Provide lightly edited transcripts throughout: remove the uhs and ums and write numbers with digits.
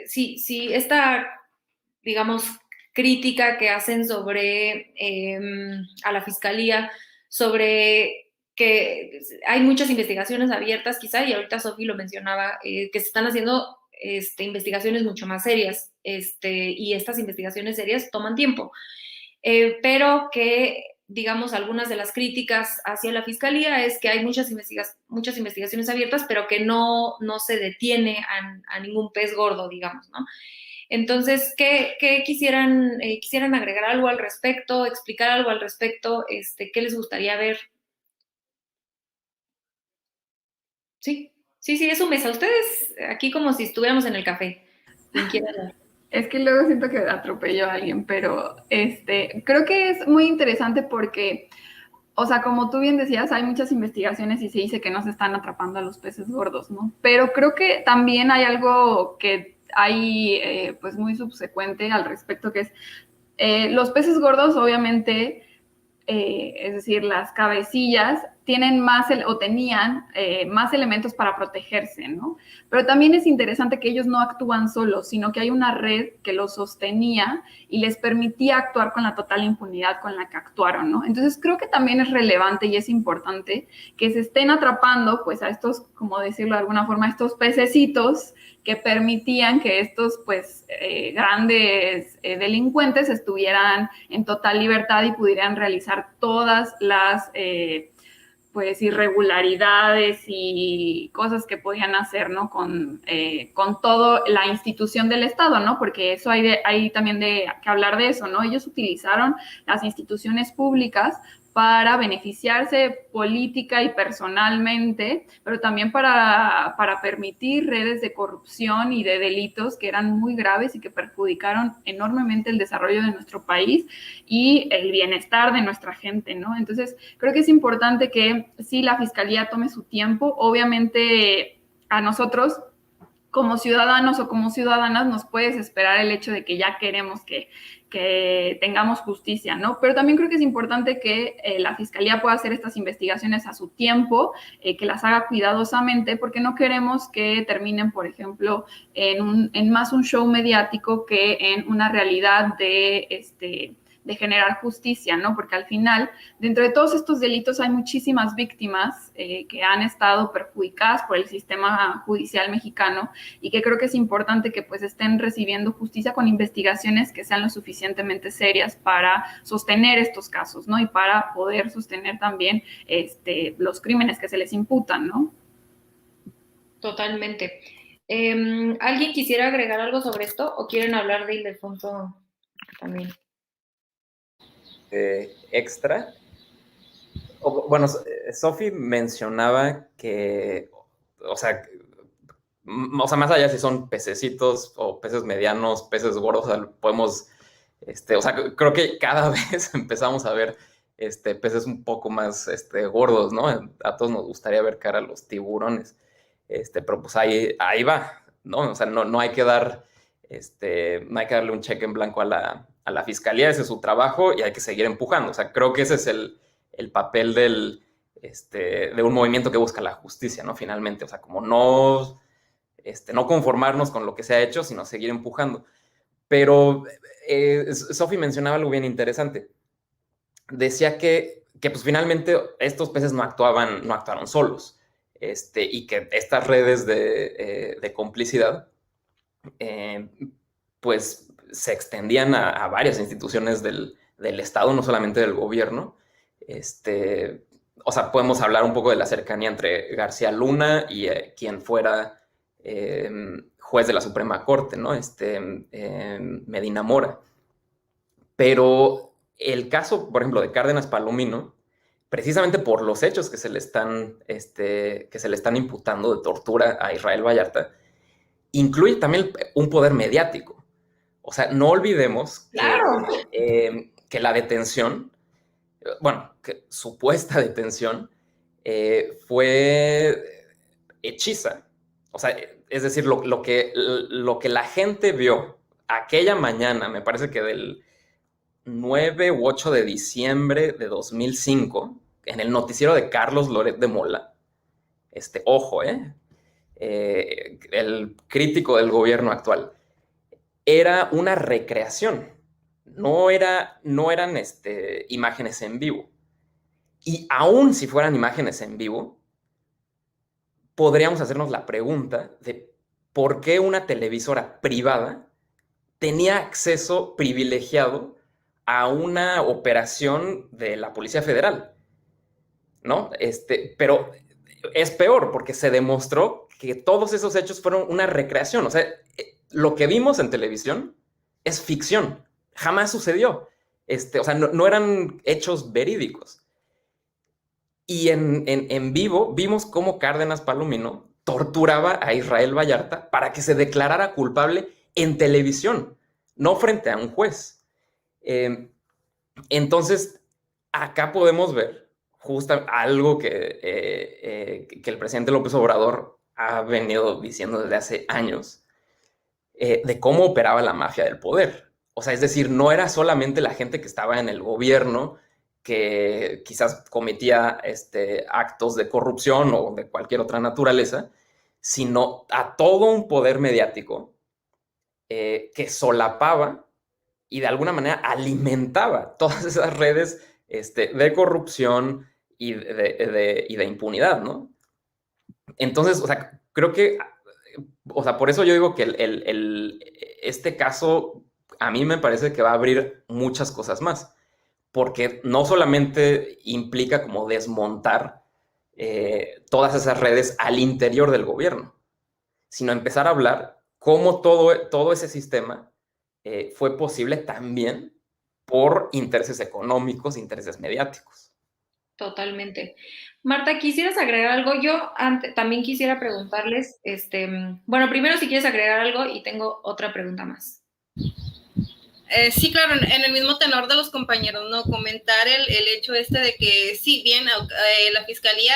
sí, esta, digamos, crítica que hacen sobre a la fiscalía, sobre que hay muchas investigaciones abiertas, quizá, y ahorita Sofi lo mencionaba, que se están haciendo investigaciones mucho más serias, y estas investigaciones serias toman tiempo, pero que, digamos, algunas de las críticas hacia la fiscalía es que hay muchas investigaciones abiertas, pero que no se detiene a ningún pez gordo, digamos, ¿no? Entonces, ¿qué quisieran agregar algo al respecto, explicar algo al respecto? ¿Qué les gustaría ver? Sí, es un mes. A ustedes, aquí como si estuviéramos en el café. Quien quiera hablar. Es que luego siento que atropello a alguien, pero creo que es muy interesante porque, o sea, como tú bien decías, hay muchas investigaciones y se dice que no se están atrapando a los peces gordos, ¿no? Pero creo que también hay algo que hay, pues, muy subsecuente al respecto, que es los peces gordos, obviamente, es decir, las cabecillas tienen más o tenían más elementos para protegerse, ¿no? Pero también es interesante que ellos no actúan solos, sino que hay una red que los sostenía y les permitía actuar con la total impunidad con la que actuaron, ¿no? Entonces creo que también es relevante y es importante que se estén atrapando, pues, a estos, como decirlo de alguna forma, estos pececitos que permitían que estos, pues, grandes delincuentes estuvieran en total libertad y pudieran realizar todas las pues irregularidades y cosas que podían hacer, ¿no? Con toda la institución del Estado, ¿no? Porque eso hay también que hablar de eso, ¿no? Ellos utilizaron las instituciones públicas para beneficiarse política y personalmente, pero también para permitir redes de corrupción y de delitos que eran muy graves y que perjudicaron enormemente el desarrollo de nuestro país y el bienestar de nuestra gente, ¿no? Entonces, creo que es importante que sí la Fiscalía tome su tiempo. Obviamente, a nosotros como ciudadanos o como ciudadanas nos puedes esperar el hecho de que ya queremos que tengamos justicia, ¿no? Pero también creo que es importante que la Fiscalía pueda hacer estas investigaciones a su tiempo, que las haga cuidadosamente, porque no queremos que terminen, por ejemplo, en más un show mediático que en una realidad de generar justicia, ¿no? Porque al final, dentro de todos estos delitos hay muchísimas víctimas que han estado perjudicadas por el sistema judicial mexicano y que creo que es importante que pues estén recibiendo justicia con investigaciones que sean lo suficientemente serias para sostener estos casos, ¿no? Y para poder sostener también los crímenes que se les imputan, ¿no? Totalmente. ¿Alguien quisiera agregar algo sobre esto o quieren hablar de Ildefonso también? Extra. Bueno, Sofi mencionaba que, o sea, más allá si son pececitos o peces medianos, peces gordos, o sea, podemos, o sea, creo que cada vez empezamos a ver peces un poco más gordos, ¿no? A todos nos gustaría ver cara a los tiburones, pero pues ahí va, ¿no? O sea, no hay que no hay que darle un cheque en blanco a la fiscalía, ese es su trabajo y hay que seguir empujando. O sea, creo que ese es el papel de un movimiento que busca la justicia, ¿no? Finalmente, o sea, como no conformarnos con lo que se ha hecho, sino seguir empujando. Pero Sofi mencionaba algo bien interesante. Decía que pues finalmente estos peces no actuaron solos, y que estas redes de complicidad, eh, pues se extendían a varias instituciones del Estado, no solamente del gobierno. O sea, podemos hablar un poco de la cercanía entre García Luna y quien fuera juez de la Suprema Corte, ¿no? Medina Mora. Pero el caso, por ejemplo, de Cárdenas Palomino, precisamente por los hechos que se le están imputando de tortura a Israel Vallarta, incluye también un poder mediático. O sea, no olvidemos Claro. que la detención, bueno, que supuesta detención, fue hechiza. O sea, es decir, lo que la gente vio aquella mañana, me parece que del 9 u 8 de diciembre de 2005, en el noticiero de Carlos Loret de Mola, ojo, el crítico del gobierno actual, era una recreación, no eran imágenes en vivo. Y aún si fueran imágenes en vivo, podríamos hacernos la pregunta de por qué una televisora privada tenía acceso privilegiado a una operación de la Policía Federal, ¿no? Pero es peor porque se demostró que todos esos hechos fueron una recreación. O sea, lo que vimos en televisión es ficción. Jamás sucedió. O sea, no eran hechos verídicos. Y en vivo vimos cómo Cárdenas Palomino torturaba a Israel Vallarta para que se declarara culpable en televisión, no frente a un juez. Entonces, acá podemos ver justo algo que el presidente López Obrador ha venido diciendo desde hace años, de cómo operaba la mafia del poder. O sea, es decir, no era solamente la gente que estaba en el gobierno que quizás cometía actos de corrupción o de cualquier otra naturaleza, sino a todo un poder mediático que solapaba y de alguna manera alimentaba todas esas redes de corrupción y de impunidad, ¿no? Entonces, o sea, creo que, o sea, por eso yo digo que este caso a mí me parece que va a abrir muchas cosas más, porque no solamente implica como desmontar todas esas redes al interior del gobierno, sino empezar a hablar cómo todo ese sistema fue posible también por intereses económicos, intereses mediáticos. Totalmente. Marta, ¿quisieras agregar algo? Yo también quisiera preguntarles, bueno, primero si quieres agregar algo y tengo otra pregunta más. Sí, claro, en el mismo tenor de los compañeros, ¿no? Comentar el hecho de que sí, bien, la fiscalía,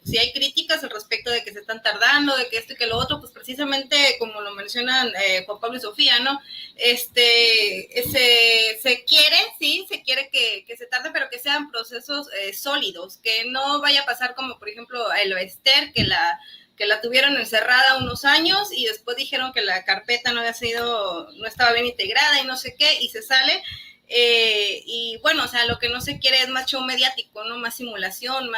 sí hay críticas al respecto de que se están tardando, de que esto y que lo otro, pues precisamente como lo mencionan Juan Pablo y Sofía, ¿no? Se quiere que se tarde, pero que sean procesos sólidos, que no vaya a pasar como, por ejemplo, a Esther, que la tuvieron encerrada unos años y después dijeron que la carpeta no estaba bien integrada y no sé qué, y se sale. Y bueno, o sea, lo que no se quiere es más show mediático, ¿no? Más simulación,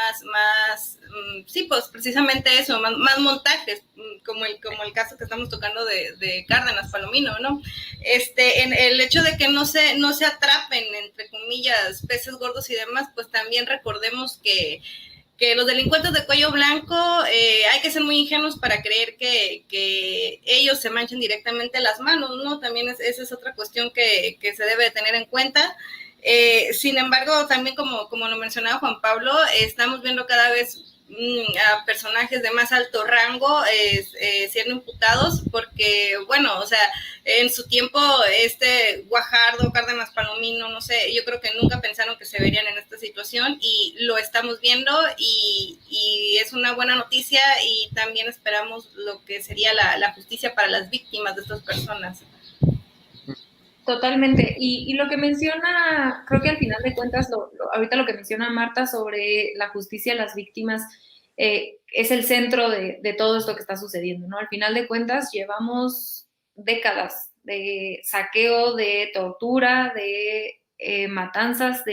sí, pues precisamente eso, más montajes, como el caso que estamos tocando de Cárdenas Palomino, ¿no? En el hecho de que no se atrapen, entre comillas, peces gordos y demás, pues también recordemos que los delincuentes de cuello blanco hay que ser muy ingenuos para creer que ellos se manchen directamente las manos, ¿no? También esa es otra cuestión que se debe tener en cuenta. Sin embargo, también como lo mencionaba Juan Pablo, estamos viendo cada vez a personajes de más alto rango siendo imputados porque, bueno, o sea, en su tiempo Guajardo, Cárdenas Palomino, no sé, yo creo que nunca pensaron que se verían en esta situación y lo estamos viendo y es una buena noticia y también esperamos lo que sería la justicia para las víctimas de estas personas. Totalmente. Y lo que menciona, creo que al final de cuentas, ahorita lo que menciona Marta sobre la justicia a las víctimas es el centro de todo esto que está sucediendo, ¿no? Al final de cuentas, llevamos décadas de saqueo, de tortura, de matanzas,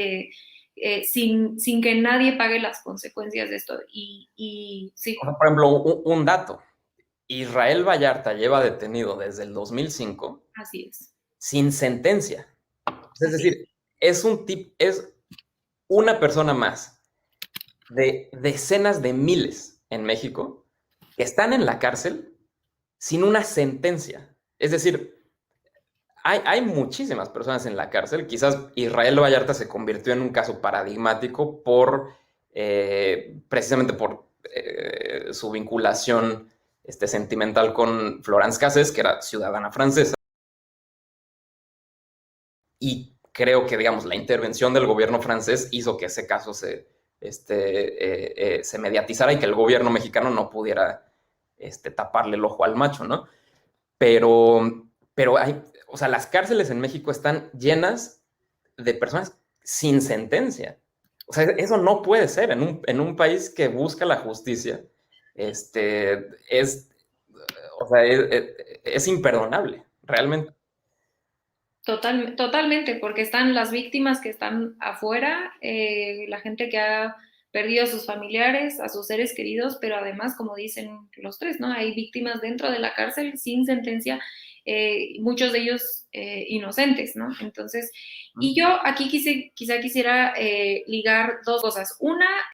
sin que nadie pague las consecuencias de esto. Y sí. O sea, por ejemplo, un dato. Israel Vallarta lleva detenido desde el 2005. Así es. Sin sentencia. Es decir, es una persona más de decenas de miles en México que están en la cárcel sin una sentencia. Es decir, hay muchísimas personas en la cárcel. Quizás Israel Vallarta se convirtió en un caso paradigmático precisamente por su vinculación sentimental con Florence Cassés, que era ciudadana francesa. Y creo que, digamos, la intervención del gobierno francés hizo que ese caso se mediatizara y que el gobierno mexicano no pudiera taparle el ojo al macho, ¿no? Pero o sea, las cárceles en México están llenas de personas sin sentencia. O sea, eso no puede ser en un país que busca la justicia. O sea, es imperdonable, realmente. Totalmente, porque están las víctimas que están afuera, la gente que ha perdido a sus familiares, a sus seres queridos, pero además, como dicen los tres, ¿no? Hay víctimas dentro de la cárcel sin sentencia, muchos de ellos inocentes, ¿no? Entonces, y yo aquí quizá quisiera ligar dos cosas. Una,